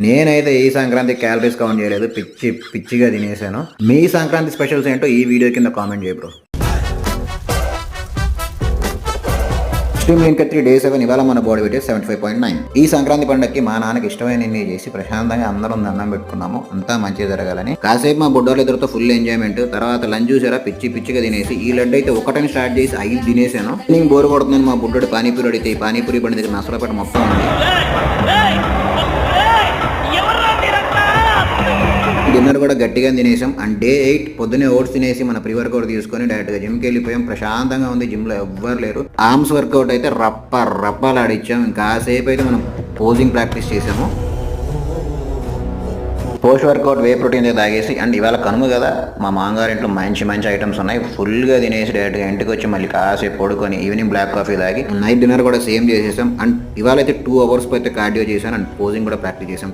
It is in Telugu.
నేనైతే ఈ సంక్రాంతి క్యాలరీస్ కౌంట్ చేయలేదు. పిచ్చిగా తినేసాను. మీ సంక్రాంతి స్పెషల్స్ ఏంటో ఈ వీడియో కింద కామెంట్ చేయ బ్రో. ఎక్స్ట్రీమ్ లింక్ 3 Day 7 ఇవాళ మన బాడీ వెయిట్ 75.9. ఈ సంక్రాంతి పండుగకి మా నాన్నకి ఇష్టమైన చేసి ప్రశాంతంగా అందరం దండం పెట్టుకున్నాము. అంతా మంచిగా జరగాలని. కాసేపు మా బుడ్డోళ్ళ ఇద్దరితో ఫుల్ ఎంజాయ్మెంట్. తర్వాత లంచ్ చూసారా పిచ్చిగా తినేసి ఈ లడ్డు అయితే ఒకటని స్టార్ట్ చేసి 5 తినేసాను. నేను బోర్ కొడుతున్నాను. మా బుడ్డోడు పానీపూరి అడిగితే ఈ పానీపూరి బండి దగ్గర నసలపేట మొత్తం ఉంది. డిన్నర్ కూడా గట్టిగా తినేసాం. అండ్ Day 8 పొద్దునే ఓట్స్ తినేసి మన ప్రీ వర్కౌట్ తీసుకొని డైరెక్ట్గా జిమ్కి వెళ్ళిపోయాం. ప్రశాంతంగా ఉంది. జిమ్లో ఎవ్వరు లేరు. ఆర్మ్స్ వర్కౌట్ అయితే రప్పాలు ఆడిచ్చాం. ఇంకాసేపు అయితే మనం పోజింగ్ ప్రాక్టీస్ చేసాము. పోస్ట్ వర్కౌట్ వే ప్రోటీన్ అయితే తాగేసి అండ్ ఇవాళ కనుమ కదా మా మామగారింట్లో మంచి ఐటమ్స్ ఉన్నాయి. ఫుల్గా తినేసి డైరెక్ట్గా ఇంటికి వచ్చి మళ్ళీ కాసేపు పడుకొని ఈవినింగ్ బ్లాక్ కాఫీ తాగి నైట్ డిన్నర్ కూడా సేమ్ చేసేసాం. అండ్ ఇవాళ అయితే 2 hours అయితే కార్డియో చేశాను అండ్ పోజింగ్ కూడా ప్రాక్టీస్ చేసాం.